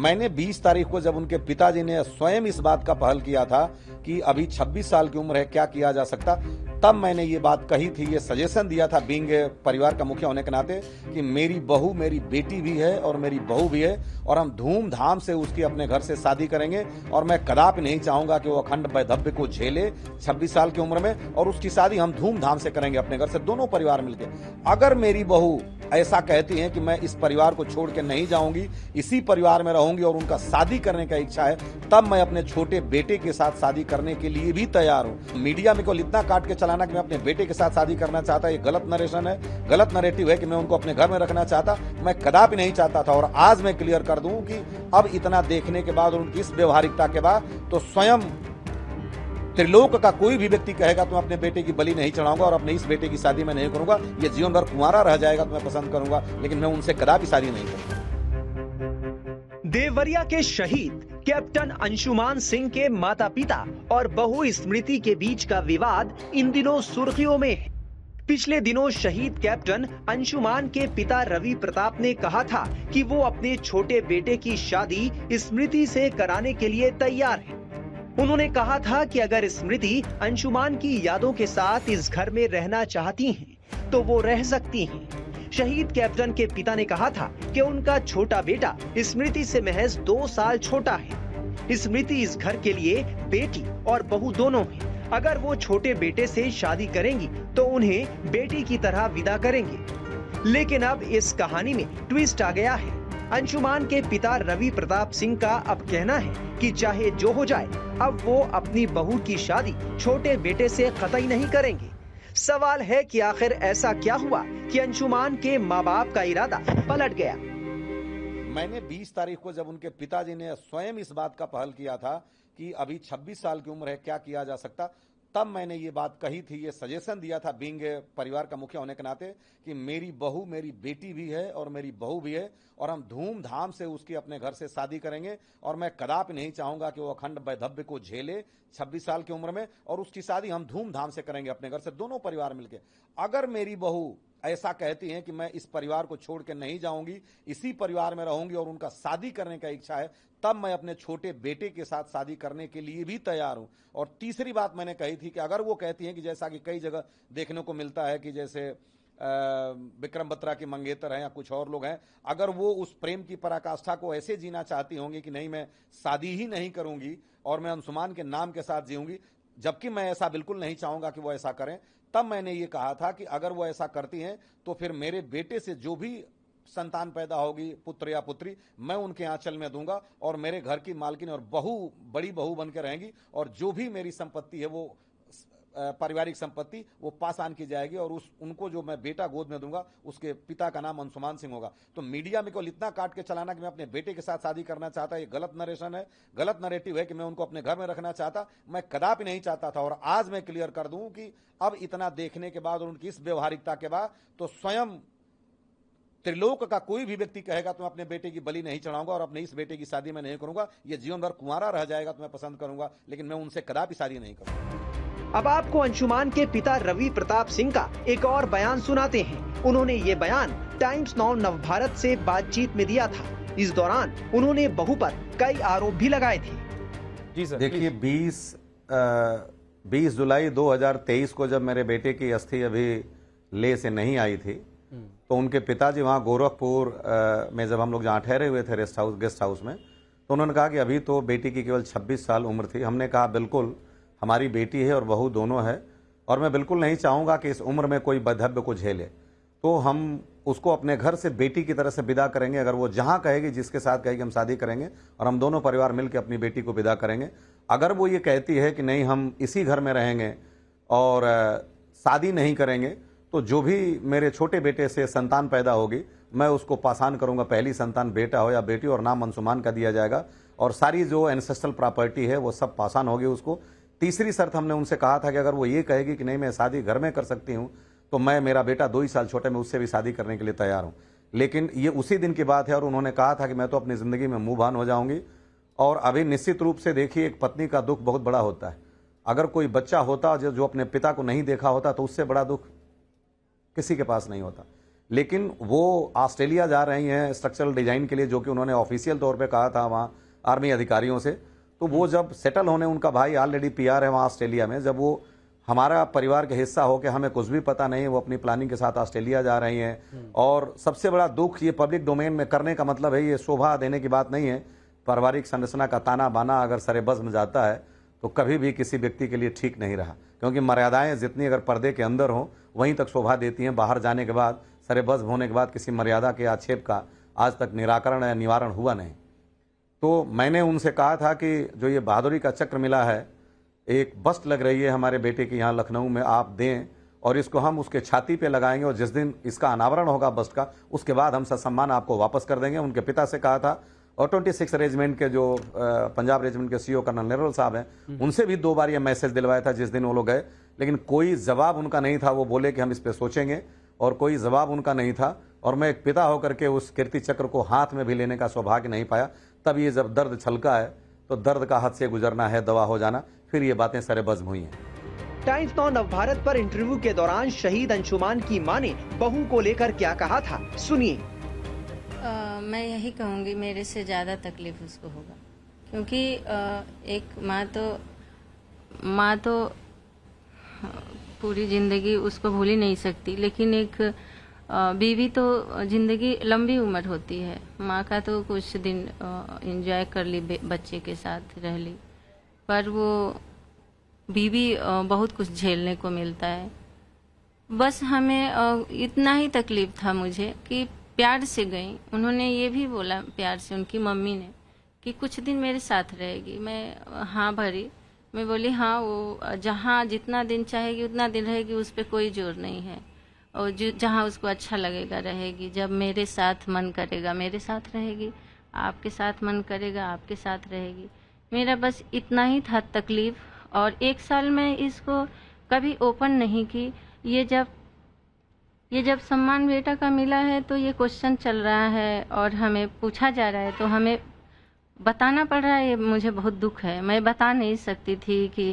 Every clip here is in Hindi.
मैंने 20 तारीख को जब उनके पिताजी ने स्वयं इस बात का पहल किया था कि अभी 26 साल की उम्र है, क्या किया जा सकता, तब मैंने ये बात कही थी, ये सजेशन दिया था बीइंग परिवार का मुखिया होने के नाते कि मेरी बहू मेरी बेटी भी है और मेरी बहू भी है और हम धूमधाम से उसकी अपने घर से शादी करेंगे और मैं कदापि नहीं चाहूंगा कि वो अखंड वैधव्य को झेले 26 साल की उम्र में, और उसकी शादी हम धूमधाम से करेंगे अपने घर से, दोनों परिवार मिलकर। अगर मेरी बहू ऐसा कहती हैं कि मैं इस परिवार को छोड़ के नहीं जाऊंगी, इसी परिवार में रहूंगी और उनका शादी करने का इच्छा है, तब मैं अपने छोटे बेटे के साथ शादी करने के लिए भी तैयार हूं। मीडिया में को इतना काट के चलाना कि मैं अपने बेटे के साथ शादी करना चाहता, ये गलत नरेशन है, गलत नरेटिव है कि मैं उनको अपने घर में रखना चाहता, मैं कदापि नहीं चाहता था। और आज मैं क्लियर कर दूं कि अब इतना देखने के बाद और उनकी इस व्यवहारिकता के बाद तो स्वयं त्रिलोक का कोई भी व्यक्ति कहेगा तो मैं अपने बेटे की बलि नहीं चढ़ाऊंगा और अपने इस बेटे की शादी मैं नहीं करूंगा, ये जीवन भर कुंवारा रह जाएगा तो मैं पसंद करूंगा, लेकिन मैं उनसे कदापि शादी नहीं करूंगा। देवरिया के शहीद कैप्टन अंशुमान सिंह के माता पिता और बहू स्मृति के बीच का विवाद इन दिनों सुर्खियों में है। पिछले दिनों शहीद कैप्टन अंशुमान के पिता रवि प्रताप ने कहा था कि वो अपने छोटे बेटे की शादी स्मृति से कराने के लिए तैयार है। उन्होंने कहा था कि अगर स्मृति अंशुमान की यादों के साथ इस घर में रहना चाहती हैं, तो वो रह सकती हैं। शहीद कैप्टन के पिता ने कहा था कि उनका छोटा बेटा स्मृति से महज 2 साल छोटा है। स्मृति इस घर के लिए बेटी और बहू दोनों हैं। अगर वो छोटे बेटे से शादी करेंगी तो उन्हें बेटी की तरह विदा करेंगे। लेकिन अब इस कहानी में ट्विस्ट आ गया है। अंशुमान के पिता रवि प्रताप सिंह का अब कहना है कि चाहे जो हो जाए, अब वो अपनी बहू की शादी छोटे बेटे से कतई नहीं करेंगे। सवाल है कि आखिर ऐसा क्या हुआ कि अंशुमान के माँ बाप का इरादा पलट गया। मैंने 20 तारीख को जब उनके पिताजी ने स्वयं इस बात का पहल किया था कि अभी 26 साल की उम्र है, क्या किया जा सकता, तब मैंने ये बात कही थी, ये सजेशन दिया था बीइंग परिवार का मुखिया होने के नाते कि मेरी बहू मेरी बेटी भी है और मेरी बहू भी है और हम धूमधाम से उसकी अपने घर से शादी करेंगे और मैं कदापि नहीं चाहूंगा कि वो अखंड वैधव्य को झेले 26 साल की उम्र में, और उसकी शादी हम धूमधाम से करेंगे अपने घर से, दोनों परिवार मिलकर। अगर मेरी बहू ऐसा कहती हैं कि मैं इस परिवार को छोड़ के नहीं जाऊंगी, इसी परिवार में रहूंगी और उनका शादी करने का इच्छा है, तब मैं अपने छोटे बेटे के साथ शादी करने के लिए भी तैयार हूं। और तीसरी बात मैंने कही थी कि अगर वो कहती हैं कि जैसा कि कई जगह देखने को मिलता है कि जैसे विक्रम बत्रा की मंगेतर हैं या कुछ और लोग हैं, अगर वो उस प्रेम की पराकाष्ठा को ऐसे जीना चाहती होंगी कि नहीं मैं शादी ही नहीं करूंगी और मैं अंशुमान के नाम के साथ जीऊंगी, जबकि मैं ऐसा बिल्कुल नहीं चाहूंगा कि वो ऐसा करें, तब मैंने ये कहा था कि अगर वो ऐसा करती हैं तो फिर मेरे बेटे से जो भी संतान पैदा होगी, पुत्र या पुत्री, मैं उनके आंचल में दूंगा और मेरे घर की मालकिन और बहू बड़ी बहू बनकर रहेंगी और जो भी मेरी संपत्ति है वो पारिवारिक संपत्ति वो पास आन की जाएगी और उनको जो मैं बेटा गोद में दूंगा उसके पिता का नाम अंशुमान सिंह होगा। तो मीडिया में को इतना काट के चलाना कि मैं अपने बेटे के साथ शादी करना चाहता, ये गलत नरेशन है, गलत नरेटिव है कि मैं उनको अपने घर में रखना चाहता, मैं कदापि नहीं चाहता था। और आज मैं क्लियर कर दूं कि अब इतना देखने के बाद और उनकी इस व्यवहारिकता के बाद तो स्वयं त्रिलोक का कोई भी व्यक्ति कहेगा तो मैं अपने बेटे की बलि नहीं चढ़ाऊंगा और अपने इस बेटे की शादी मैं नहीं करूंगा, ये जीवन भर कुंवारा रह जाएगा तो मैं पसंद करूंगा, लेकिन मैं उनसे कदापि शादी नहीं करूंगा। अब आपको अंशुमान के पिता रवि प्रताप सिंह का एक और बयान सुनाते हैं। उन्होंने ये बयान टाइम्स नाउ नवभारत से बातचीत में दिया था। इस दौरान उन्होंने बहू पर कई आरोप भी लगाए थे। जी सर, देखिए 20 जुलाई 2023 को जब मेरे बेटे की अस्थि अभी ले से नहीं आई थी तो उनके पिताजी वहाँ गोरखपुर में जब हम लोग जहाँ ठहरे हुए थे गेस्ट हाउस में, तो उन्होंने कहा कि अभी तो बेटी की केवल 26 साल उम्र थी। हमने कहा बिल्कुल हमारी बेटी है और बहू दोनों है और मैं बिल्कुल नहीं चाहूँगा कि इस उम्र में कोई वैधव्य को झेले, तो हम उसको अपने घर से बेटी की तरह से विदा करेंगे। अगर वो जहाँ कहेगी, जिसके साथ कहेगी, हम शादी करेंगे और हम दोनों परिवार मिलकर अपनी बेटी को विदा करेंगे। अगर वो ये कहती है कि नहीं हम इसी घर में रहेंगे और शादी नहीं करेंगे, तो जो भी मेरे छोटे बेटे से संतान पैदा होगी मैं उसको पासान करूंगा, पहली संतान बेटा हो या बेटी, और नाम अंशुमान का दिया जाएगा और सारी जो एंसेस्ट्रल प्रॉपर्टी है वो सब पासान होगी उसको। तीसरी शर्त हमने उनसे कहा था कि अगर वो ये कहेगी कि नहीं मैं शादी घर में कर सकती हूँ, तो मेरा बेटा 2 ही साल छोटा, मैं उससे भी शादी करने के लिए तैयार हूँ। लेकिन ये उसी दिन की बात है और उन्होंने कहा था कि मैं तो अपनी ज़िंदगी में मुँह भान हो जाऊँगी। और अभी निश्चित रूप से देखिए, एक पत्नी का दुख बहुत बड़ा होता है। अगर कोई बच्चा होता जो अपने पिता को नहीं देखा होता तो उससे बड़ा दुख किसी के पास नहीं होता। लेकिन वो ऑस्ट्रेलिया जा रही हैं स्ट्रक्चरल डिजाइन के लिए, जो कि उन्होंने ऑफिशियल तौर पे कहा था वहाँ आर्मी अधिकारियों से। तो वो जब सेटल होने, उनका भाई ऑलरेडी पीआर है वहाँ ऑस्ट्रेलिया में, जब वो हमारा परिवार का हिस्सा हो के हमें कुछ भी पता नहीं, वो अपनी प्लानिंग के साथ ऑस्ट्रेलिया जा रही हैं। और सबसे बड़ा दुख, ये पब्लिक डोमेन में करने का मतलब है, ये शोभा देने की बात नहीं है। पारिवारिक संरचना का ताना बाना अगर सरे बज़्म जाता है तो कभी भी किसी व्यक्ति के लिए ठीक नहीं रहा, क्योंकि मर्यादाएं जितनी अगर पर्दे के अंदर हों वहीं तक शोभा देती हैं। बाहर जाने के बाद, सरे बज़्म होने के बाद किसी मर्यादा के आक्षेप का आज तक निराकरण या निवारण हुआ नहीं। तो मैंने उनसे कहा था कि जो ये बहादुरी का चक्र मिला है, एक बस्ट लग रही है हमारे बेटे की यहाँ लखनऊ में, आप दें और इसको हम उसके छाती पे लगाएंगे, और जिस दिन इसका अनावरण होगा बस्ट का, उसके बाद हम ससम्मान आपको वापस कर देंगे। उनके पिता से कहा था, और 26 रेजिमेंट के जो पंजाब रेजिमेंट के सीओ कर्नल नेरवल साहब हैं, उनसे भी 2 बार ये मैसेज दिलवाया था जिस दिन वो लोग गए, लेकिन कोई जवाब उनका नहीं था। वो बोले कि हम इस पर सोचेंगे, और कोई जवाब उनका नहीं था। और मैं एक पिता होकर के उस कीर्ति चक्र को हाथ में भी लेने का सौभाग्य नहीं पाया। तब ये जब दर्द छलका है तो दर्द का हद से गुजरना है, दवा हो जाना, फिर ये बातें सरे बज़्म हुई हैं। टाइम्स नाउ नवभारत पर इंटरव्यू के दौरान शहीद अंशुमान की मां ने बहू को लेकर क्या कहा था, सुनिए। मैं यही कहूँगी, मेरे से ज़्यादा तकलीफ उसको होगा, क्योंकि एक माँ तो पूरी ज़िंदगी उसको भूल ही नहीं सकती, लेकिन एक बीवी तो ज़िंदगी लंबी उम्र होती है। माँ का तो कुछ दिन एंजॉय कर ली, बच्चे के साथ रह ली, पर वो बीवी बहुत कुछ झेलने को मिलता है। बस हमें इतना ही तकलीफ था मुझे कि प्यार से गई। उन्होंने ये भी बोला प्यार से, उनकी मम्मी ने, कि कुछ दिन मेरे साथ रहेगी। मैं हाँ भरी, मैं बोली हाँ, वो जहाँ जितना दिन चाहेगी उतना दिन रहेगी, उस पर कोई जोर नहीं है, और जहाँ उसको अच्छा लगेगा रहेगी। जब मेरे साथ मन करेगा मेरे साथ रहेगी, आपके साथ मन करेगा आपके साथ रहेगी। मेरा बस इतना ही था तकलीफ, और 1 साल में इसको कभी ओपन नहीं की। ये जब सम्मान बेटा का मिला है तो ये क्वेश्चन चल रहा है और हमें पूछा जा रहा है, तो हमें बताना पड़ रहा है। ये मुझे बहुत दुख है, मैं बता नहीं सकती थी कि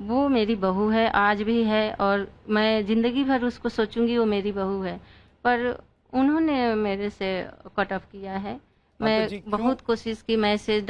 वो मेरी बहू है, आज भी है, और मैं ज़िंदगी भर उसको सोचूंगी वो मेरी बहू है, पर उन्होंने मेरे से कट ऑफ किया है। मैं बहुत कोशिश की, मैसेज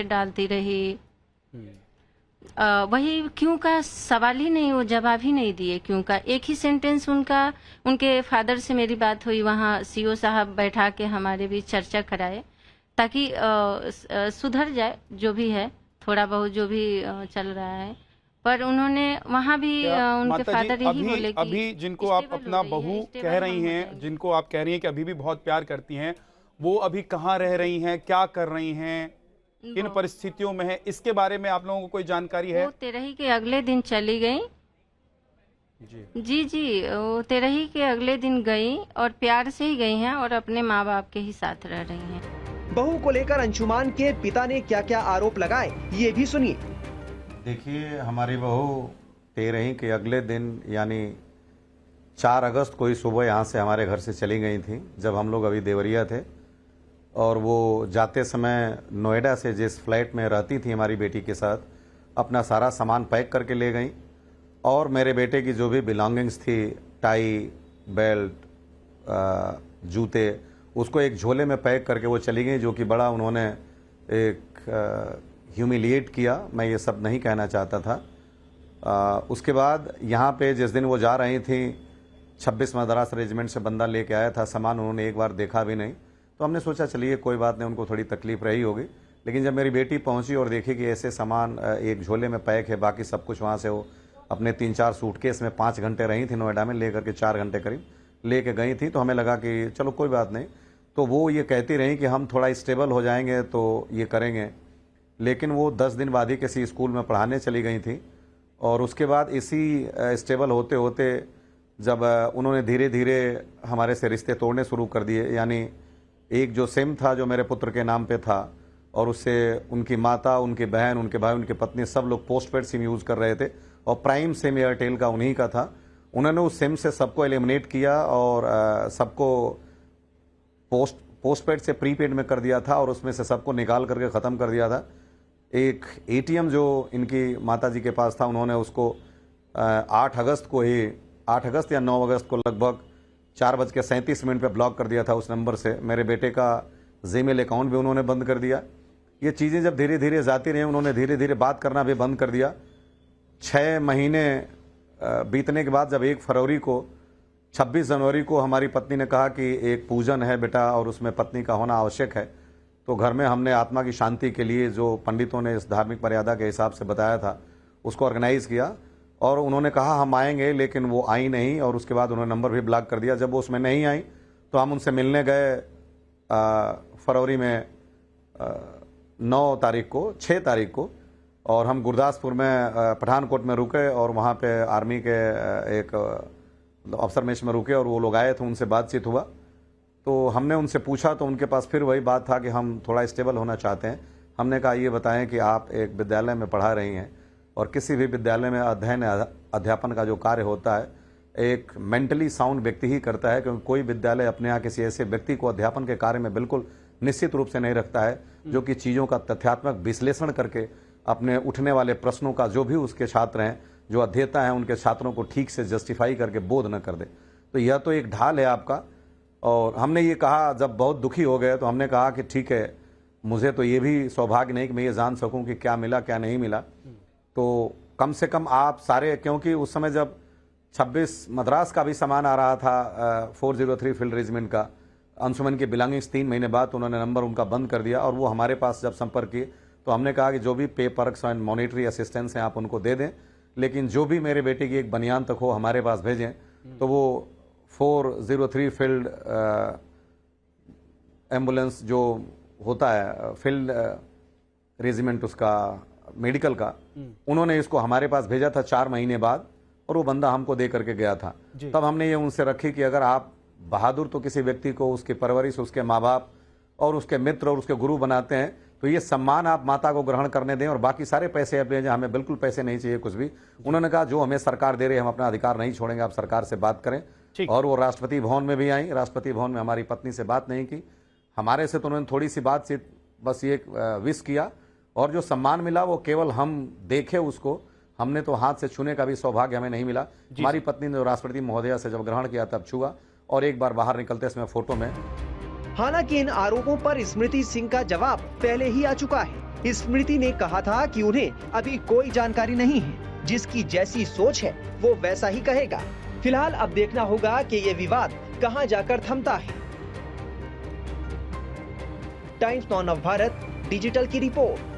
डालती रही, वही क्यों का सवाल ही नहीं, वो जवाब ही नहीं दिए क्यों का। एक ही सेंटेंस उनके फादर से मेरी बात हुई, वहाँ सीओ साहब बैठा के हमारे बीच चर्चा कराए, ताकि सुधर जाए जो भी है, थोड़ा बहुत जो भी चल रहा है। पर उन्होंने वहाँ भी उनके फादर यही बोले कि अभी जिनको आप अपना बहू कह रही हैं, जिनको आप कह रही हैं कि अभी भी बहुत प्यार करती हैं, वो अभी कहाँ रह रही हैं, क्या कर रही हैं, किन परिस्थितियों में है, इसके बारे में आप लोगों को कोई जानकारी है? वो तेरही के अगले दिन चली गई। जी, वो तेरही के अगले दिन गई, और प्यार से ही गई हैं, और अपने माँ बाप के ही साथ रह रही हैं। बहू को लेकर अंशुमान के पिता ने क्या क्या आरोप लगाए, ये भी सुनिए। देखिए, हमारी बहू तेरही के अगले दिन यानी 4 अगस्त को ही सुबह यहाँ से हमारे घर से चली गई थी, जब हम लोग अभी देवरिया थे। और वो जाते समय नोएडा से जिस फ्लैट में रहती थी हमारी बेटी के साथ, अपना सारा सामान पैक करके ले गई, और मेरे बेटे की जो भी बिलोंगिंग्स थी, टाई, बेल्ट, जूते, उसको एक झोले में पैक करके वो चली गई, जो कि बड़ा उन्होंने एक ह्यूमिलिएट किया। मैं ये सब नहीं कहना चाहता था। उसके बाद यहाँ पे जिस दिन वो जा रही थी, 26 मद्रास रेजिमेंट से बंदा लेके आया था, सामान उन्होंने एक बार देखा भी नहीं। तो हमने सोचा चलिए कोई बात नहीं, उनको थोड़ी तकलीफ रही होगी। लेकिन जब मेरी बेटी पहुंची और देखी कि ऐसे सामान एक झोले में पैक है, बाकी सब कुछ वहाँ से वो अपने 3-4 सूटकेस में 5 घंटे रही थी नोएडा में, लेकर के 4 घंटे करीब लेके गई थी। तो हमें लगा कि चलो कोई बात नहीं। तो वो ये कहती रही कि हम थोड़ा स्टेबल हो जाएंगे तो ये करेंगे, लेकिन वो 10 दिन बाद ही किसी स्कूल में पढ़ाने चली गई थी। और उसके बाद इसी स्टेबल होते होते जब उन्होंने धीरे धीरे हमारे से रिश्ते तोड़ने शुरू कर दिए, यानी एक जो सिम था जो मेरे पुत्र के नाम पे था, और उससे उनकी माता, उनकी बहन, उनके भाई, उनकी पत्नी सब लोग पोस्टपेड सिम यूज़ कर रहे थे, और प्राइम सिम एयरटेल का उन्हीं का था। उन्होंने उस सिम से सबको एलिमिनेट किया और सबको पोस्टपेड से प्रीपेड में कर दिया था, और उसमें से सबको निकाल करके ख़त्म कर दिया था। एक ATM जो इनकी माता जी के पास था, उन्होंने उसको 8 अगस्त को ही, 8 अगस्त या 9 अगस्त को लगभग 4:37 पे ब्लॉक कर दिया था उस नंबर से। मेरे बेटे का जीमेल अकाउंट भी उन्होंने बंद कर दिया। ये चीज़ें जब धीरे धीरे जाती रही, उन्होंने धीरे धीरे बात करना भी बंद कर दिया। 6 महीने बीतने के बाद जब 1 फरवरी को 26 जनवरी को हमारी पत्नी ने कहा कि एक पूजन है बेटा और उसमें पत्नी का होना आवश्यक है, तो घर में हमने आत्मा की शांति के लिए जो पंडितों ने इस धार्मिक मर्यादा के हिसाब से बताया था उसको ऑर्गेनाइज़ किया और उन्होंने कहा हम आएंगे, लेकिन वो आई नहीं और उसके बाद उन्होंने नंबर भी ब्लॉक कर दिया। जब वो उसमें नहीं आई तो हम उनसे मिलने गए फरवरी में 9 तारीख को 6 तारीख को, और हम गुरदासपुर में पठानकोट में रुके और वहाँ पे आर्मी के एक अफसर मेश में रुके और वो लोग आए थे, उनसे बातचीत हुआ। तो हमने उनसे पूछा तो उनके पास फिर वही बात था कि हम थोड़ा स्टेबल होना चाहते हैं। हमने कहा ये बताएं कि आप एक विद्यालय में पढ़ा रही हैं और किसी भी विद्यालय में अध्ययन अध्यापन का जो कार्य होता है एक मेंटली साउंड व्यक्ति ही करता है, क्योंकि कोई विद्यालय अपने यहाँ किसी ऐसे व्यक्ति को अध्यापन के कार्य में बिल्कुल निश्चित रूप से नहीं रखता है जो कि चीज़ों का तथ्यात्मक विश्लेषण करके अपने उठने वाले प्रश्नों का जो भी उसके छात्र हैं, जो अध्येता हैं, उनके छात्रों को ठीक से जस्टिफाई करके बोध न कर दे। तो यह तो एक ढाल है आपका। और हमने ये कहा, जब बहुत दुखी हो गए तो हमने कहा कि ठीक है, मुझे तो ये भी सौभाग्य नहीं कि मैं ये जान सकूं कि क्या मिला क्या नहीं मिला, तो कम से कम आप सारे, क्योंकि उस समय जब 26 मद्रास का भी सामान आ रहा था 403 फील्ड रेजिमेंट का, अंशुमन की बिलोंगिंग्स 3 महीने बाद उन्होंने नंबर उनका बंद कर दिया और वो हमारे पास जब संपर्क किए तो हमने कहा कि जो भी पे पर्क्स एंड मॉनिटरी असिस्टेंस हैं आप उनको दे दें, लेकिन जो भी मेरे बेटे की एक बनियान तक हो हमारे पास भेजें। तो वो 403 फील्ड एम्बुलेंस जो होता है फील्ड रेजिमेंट उसका मेडिकल का, उन्होंने इसको हमारे पास भेजा था 4 महीने बाद और वो बंदा हमको दे करके गया था। तब हमने ये उनसे रखी कि अगर आप बहादुर तो किसी व्यक्ति को उसकी परवरिश, उसके माँ बाप और उसके मित्र और उसके गुरु बनाते हैं, तो ये सम्मान आप माता को ग्रहण करने दें और बाकी सारे पैसे आप ले जाएं, हमें बिल्कुल पैसे नहीं चाहिए कुछ भी। उन्होंने कहा जो हमें सरकार दे रही है हम अपना अधिकार नहीं छोड़ेंगे, आप सरकार से बात करें। और वो राष्ट्रपति भवन में भी आई। राष्ट्रपति भवन में हमारी पत्नी से बात नहीं की, हमारे से तो उन्होंने थोड़ी सी बातचीत बस ये विश किया, और जो सम्मान मिला वो केवल हम देखे उसको, हमने तो हाथ से छूने का भी सौभाग्य हमें नहीं मिला। हमारी पत्नी ने राष्ट्रपति महोदया से जब ग्रहण किया तब छुआ और एक बार बाहर निकलते समय फोटो में। हालांकि इन आरोपों पर स्मृति सिंह का जवाब पहले ही आ चुका है। स्मृति ने कहा था कि उन्हें अभी कोई जानकारी नहीं है, जिसकी जैसी सोच है वो वैसा ही कहेगा। फिलहाल अब देखना होगा कि ये विवाद कहां जाकर थमता है। Times now of Bharat digital की रिपोर्ट।